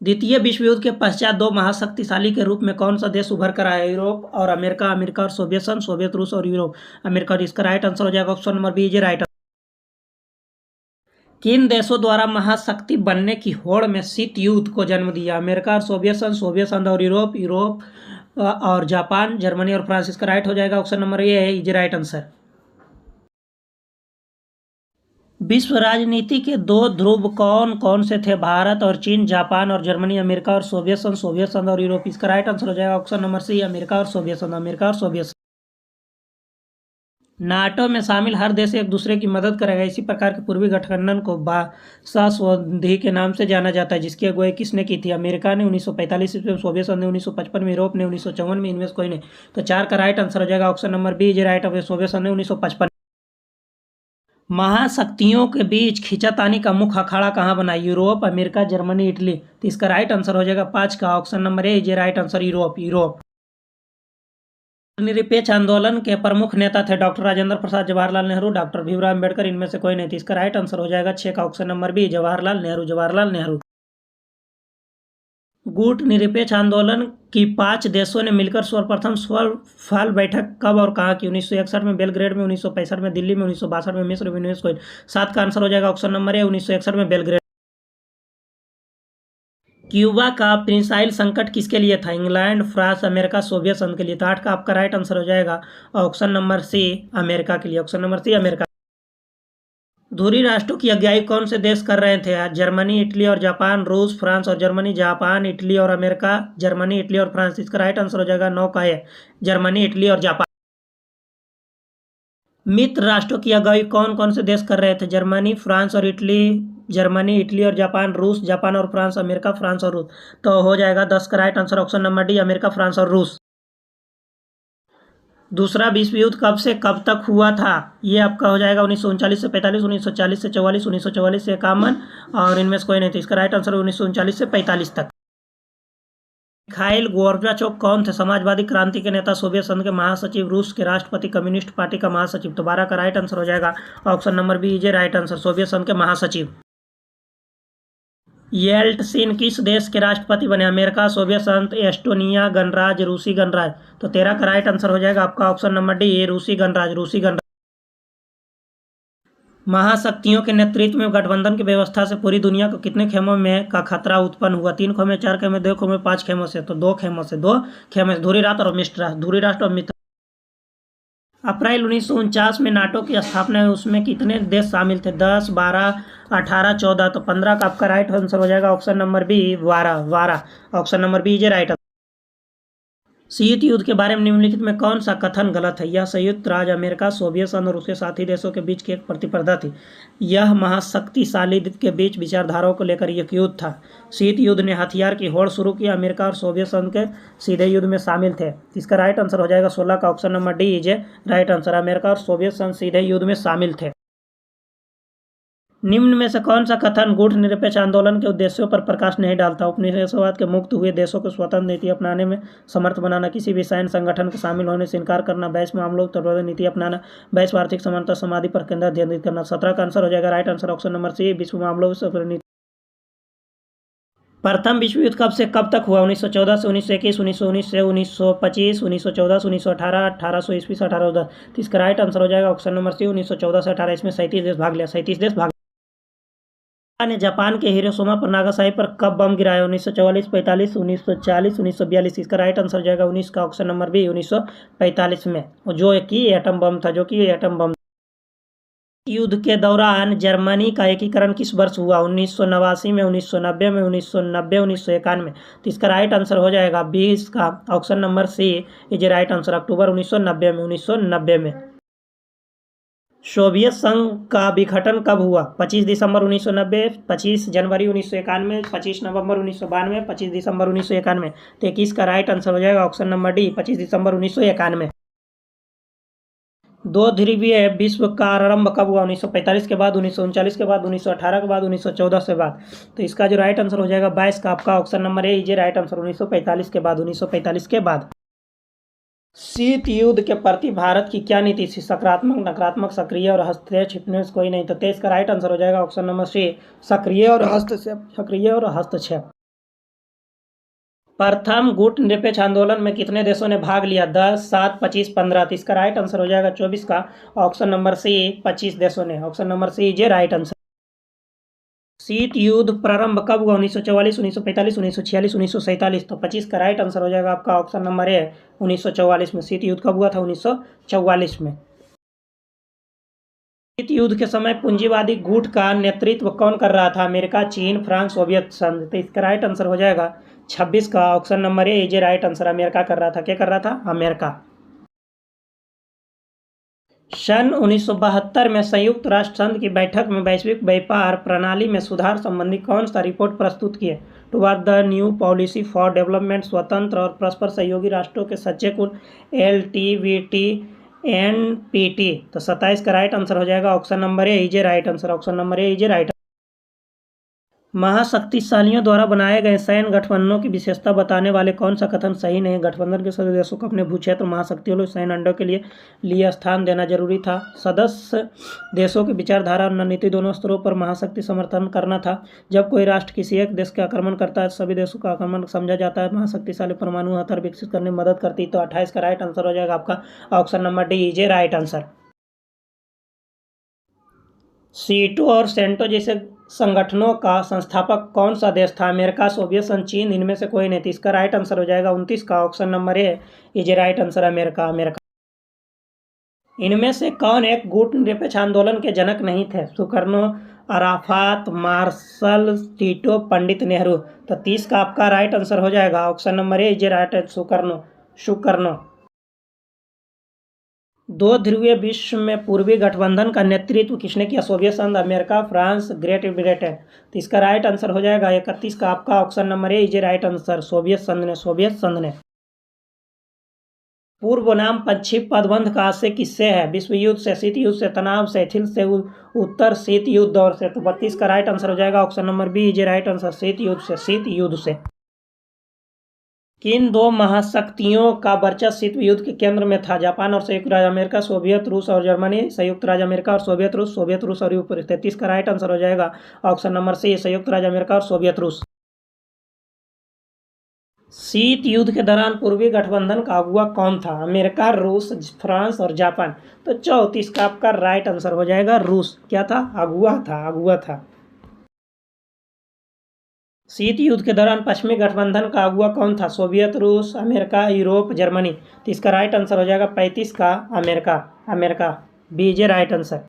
द्वितीय विश्व युद्ध के पश्चात दो महाशक्तिशाली के रूप में कौन सा देश उभर कर आया? यूरोप और अमेरिका, अमेरिका और सोवियत संघ, सोवियत रूस और यूरोप, अमेरिका। और इसका राइट आंसर हो जाएगा ऑप्शन नंबर बी, ये राइट। किन देशों द्वारा महाशक्ति बनने की होड़ में शीत युद्ध को जन्म दिया? अमेरिका और सोवियत संघ और यूरोप, और जापान, जर्मनी और फ्रांस। इसका राइट हो जाएगा ऑप्शन नंबर ए है, ये राइट आंसर। विश्व राजनीति के दो ध्रुव कौन कौन से थे? भारत और चीन, जापान और जर्मनी, अमेरिका और सोवियत संघ और यूरोप। इसका राइट आंसर हो जाएगा ऑप्शन नंबर सी, अमेरिका और सोवियत संघ, अमेरिका और सोवियत संघ। नाटो में शामिल हर देश एक दूसरे की मदद करेगा। इसी प्रकार के पूर्वी गठबंधन को बासा संधि के नाम से जाना जाता है, जिसकी अगुवाई किसने की थी? अमेरिका ने 1945 ईस्वी में, सोवियत संघ ने 1955 में, यूरोप ने 1954 में, इनमें से कोई नहीं। तो 4 का राइट आंसर हो जाएगा ऑप्शन नंबर बी, ये राइट ऑफ। सोवियत संघ ने 1955। महाशक्तियों के बीच खींचातानी का मुख्य अखाड़ा कहाँ बना? Europe, America, Germany, Italy. तो इसका राइट आंसर हो जाएगा 5 का ऑप्शन नंबर ए, ये राइट आंसर, यूरोप। निरपेक्ष आंदोलन के प्रमुख नेता थे डॉक्टर राजेंद्र प्रसाद, जवाहरलाल नेहरू, डॉक्टर भीमराव अम्बेडकर, इनमें से कोई नहीं थी। इसका राइट आंसर हो जाएगा 6 का option number B, Jawaharlal Nehru. गुट निरपेक्ष आंदोलन की 5 देशों ने मिलकर सर्वप्रथम फल बैठक कब और कहाँ की? 1961 में बेलग्रेड में, 1965 में दिल्ली में, 1962 में मिस्र में, 7 का आंसर हो जाएगा ऑप्शन नंबर ए, 1961 में बेलग्रेड। क्यूबा का प्रिंसाइल संकट किसके लिए था? इंग्लैंड, फ्रांस, अमेरिका, सोवियत संघ के लिए। तो 8 का आपका राइट आंसर हो जाएगा ऑप्शन नंबर सी, अमेरिका के लिए। Option number C, America. धुरी राष्ट्रों की अगुवाई कौन से देश कर रहे थे? जर्मनी, इटली और जापान, रूस, फ्रांस और जर्मनी, जापान, इटली और अमेरिका, जर्मनी, इटली और फ्रांस। इसका राइट आंसर हो जाएगा 9 का है, जर्मनी, इटली और जापान। मित्र राष्ट्रों की अगुवाई कौन कौन से देश कर रहे थे? जर्मनी, फ्रांस और इटली, जर्मनी, इटली और जापान, रूस, जापान और फ्रांस, अमेरिका, फ्रांस और रूस। तो हो जाएगा 10 का right answer option number D, America, France और रूस। दूसरा विश्व युद्ध कब से कब तक हुआ था? ये आपका हो जाएगा 1939 से 45, 1940 से 44, 1944 से 51 और इनमें से कोई नहीं। तो इसका राइट आंसर 1939 से 45 तक। मिखाइल गोर्बाचोव कौन थे? समाजवादी क्रांति के नेता, सोवियत संघ के महासचिव, रूस के राष्ट्रपति, कम्युनिस्ट पार्टी का महासचिव। तो 12 का राइट आंसर हो जाएगा ऑप्शन नंबर बी, ये राइट आंसर, सोवियत संघ के महासचिव। येल्टसिन किस देश के राष्ट्रपति बने? अमेरिका, सोवियत संघ, एस्टोनिया गणराज्य, रूसी गणराज्य। तो 13 का राइट आंसर हो जाएगा आपका ऑप्शन नंबर डी, ये रूसी गणराज्य। महाशक्तियों के नेतृत्व में गठबंधन की व्यवस्था से पूरी दुनिया को कितने खेमों में का खतरा उत्पन्न हुआ? 3 खेमे, 4 खेमे, 2 खेमे, 5 खेमों से। तो 2 खेमों से, धुरी राष्ट्र और मित्र। अप्रैल 1949 में नाटो की स्थापना हुई, उसमें कितने देश शामिल थे? 10, 12, 18, 14। तो 15 का आपका राइट आंसर हो जाएगा option number B, 12। Option number B, ये राइट। शीत युद्ध के बारे में निम्नलिखित में कौन सा कथन गलत है? यह संयुक्त राज्य अमेरिका, सोवियत संघ और उसके साथी देशों के बीच की एक प्रतिस्पर्धा थी। यह महाशक्तिशाली के बीच विचारधाराओं को लेकर एक युद्ध था। शीत युद्ध ने हथियार की होड़ शुरू की। अमेरिका और सोवियत संघ के सीधे युद्ध में शामिल थे। इसका राइट आंसर हो जाएगा 16 का option number D, is right answer. America और सोवियत संघ सीधे युद्ध में शामिल थे। निम्न में से कौन सा कथन गुट निरपेक्ष आंदोलन के उद्देश्यों पर प्रकाश नहीं डालता? उपनिवेशवाद के मुक्त हुए देशों को स्वतंत्र नीति अपनाने में समर्थ बनाना, किसी भी सैन्य संगठन के शामिल होने से इनकार करना, वैश्विक मामलों की तटबंध नीति अपनाना, वैश्विक आर्थिक समानता समाधि पर केंद्रित करना। 17 का आंसर हो जाएगा right answer option number C, विश्व मामलों से नीति। प्रथम विश्व युद्ध कब से कब तक हुआ? 1914 से 1921, 1919 से 1925, 1914 से 1918, 1800 ईस्वी से 1810। तो इसका राइट आंसर हो जाएगा ऑप्शन नंबर सी, 1914 से 18। इसमें 37 देश भाग लिया, 37 देश भाग ने जापान के हिरोशिमा पर नागासाकी पर कब बम गिराया? 1944, 45, 1940, 1942। इसका राइट आंसर जाएगा 19 का ऑप्शन नंबर बी, 1945 में, जो कि एटम बम। युद्ध के दौरान जर्मनी का एकीकरण किस वर्ष हुआ? 1989 में, 1990 में, 1990, 1991। तो इसका राइट आंसर हो जाएगा 20 का option number C, is right answer, October 1990 में। सोवियत संघ का विघटन कब हुआ? 25 दिसंबर 1990, 25 जनवरी 1991, 25 नवंबर 1992, 25 दिसंबर 1991। तो 21 का राइट आंसर हो जाएगा ऑप्शन नंबर डी, 25 दिसंबर 1991। दो ध्रुवीय विश्व का आरंभ कब हुआ? 1945 के बाद, 1939 के बाद, 1918 के बाद, 1914 से बाद। तो इसका जो राइट आंसर हो जाएगा 22 का आपका ऑप्शन नंबर ए, ये राइट आंसर, 1945 के बाद, 1945 के बाद। शीत युद्ध के प्रति भारत की क्या नीति थी? सकारात्मक, नकारात्मक, सक्रिय और हस्तक्षेप में कोई नहीं। तो 23 का राइट आंसर हो जाएगा ऑप्शन नंबर सी, सक्रिय और हस्तक्षेप। प्रथम गुट निरपेक्ष आंदोलन में कितने देशों ने भाग लिया? 10, 7, 25, 15। तो इसका राइट आंसर हो जाएगा 24 का ऑप्शन नंबर सी 25 देशों ने। Option number C is a right answer. शीत युद्ध प्रारंभ कब हुआ? 1944, 1945, 1946, 1947। तो 25 का राइट आंसर हो जाएगा आपका ऑप्शन नंबर ए 1944 में। शीत युद्ध कब हुआ था? 1944 में। शीत युद्ध के समय पूंजीवादी गुट का नेतृत्व कौन कर रहा था? अमेरिका, चीन, फ्रांस, सोवियत संघ। तो इसका राइट आंसर हो जाएगा 26 का option number A is a right answer. America कर रहा था। क्या कर रहा था? अमेरिका। सन 1972 में संयुक्त राष्ट्र संघ की बैठक में वैश्विक व्यापार प्रणाली में सुधार संबंधी कौन सा रिपोर्ट प्रस्तुत किए? Toward the new policy for development. स्वतंत्र और परस्पर सहयोगी राष्ट्रों के सच्चे कुल, LTVT, NPT। तो 27 का राइट आंसर हो जाएगा option number A is a right answer. Option number A is a right. महाशक्तिशालियों द्वारा बनाए गए सैन्य गठबंधनों की विशेषता बताने वाले कौन सा कथन सही नहीं? गठबंधन के सदस्य देशों को अपने भूक्षेत्र महाशक्तियों सैन्य अड्डों के लिए स्थान देना जरूरी था। सदस्य देशों की विचारधारा और रणनीति दोनों स्तरों पर महाशक्ति समर्थन करना था। जब कोई राष्ट्र किसी एक देश का आक्रमण करता है तो सभी देशों का आक्रमण समझा जाता है। महाशक्तिशाली परमाणु हथियार विकसित करने में मदद करती। तो 28 का राइट आंसर हो जाएगा आपका option number D is a right answer. सीटो और सेंटो जैसे संगठनों का संस्थापक कौन सा देश था? अमेरिका, सोवियत संघ, चीन। इनमें से कोई नहीं। इसका राइट आंसर हो जाएगा 29 का option number A is a right answer. America. इनमें से कौन एक गुट निरपेक्ष आंदोलन के जनक नहीं थे? Sukarno, Arafat, martial, टीटो, Pandit Nehru. तो 30 का आपका राइट आंसर हो जाएगा option number A is a right. Sukarno. दो ध्रुवीय विश्व में पूर्वी गठबंधन का नेतृत्व किसने किया? सोवियत संघ, अमेरिका, फ्रांस, ग्रेट ब्रिटेन। तो इसका राइट आंसर हो जाएगा 31 का आपका option number A is a right answer. Soviet संघ ने। पूर्व नाम पश्चिम पदबंध का से किससे है? विश्व युद्ध से, शीत युद्ध से, तनाव से, थिल से, उत्तर शीत युद्ध दौर से। तो 32 का राइट आंसर हो जाएगा option number B is a right answer. शीत युद्ध से। किन दो महाशक्तियों का वर्चस्व शीत युद्ध के केंद्र में था? जापान और संयुक्त राज्य अमेरिका, सोवियत रूस और जर्मनी, संयुक्त राज्य अमेरिका और सोवियत रूस और यूरोप। 33 का राइट आंसर हो जाएगा ऑप्शन नंबर सी संयुक्त राज्य अमेरिका और सोवियत रूस। शीत युद्ध के दौरान पूर्वी गठबंधन का अगुवा कौन था? अमेरिका, रूस, फ्रांस और जापान। तो 34 का आपका राइट आंसर हो जाएगा रूस। क्या था? अगुवा था। शीत युद्ध के दौरान पश्चिमी गठबंधन का अगुवा कौन था? सोवियत रूस, अमेरिका, यूरोप, जर्मनी। तो इसका राइट आंसर हो जाएगा 35 का America. B is a right answer.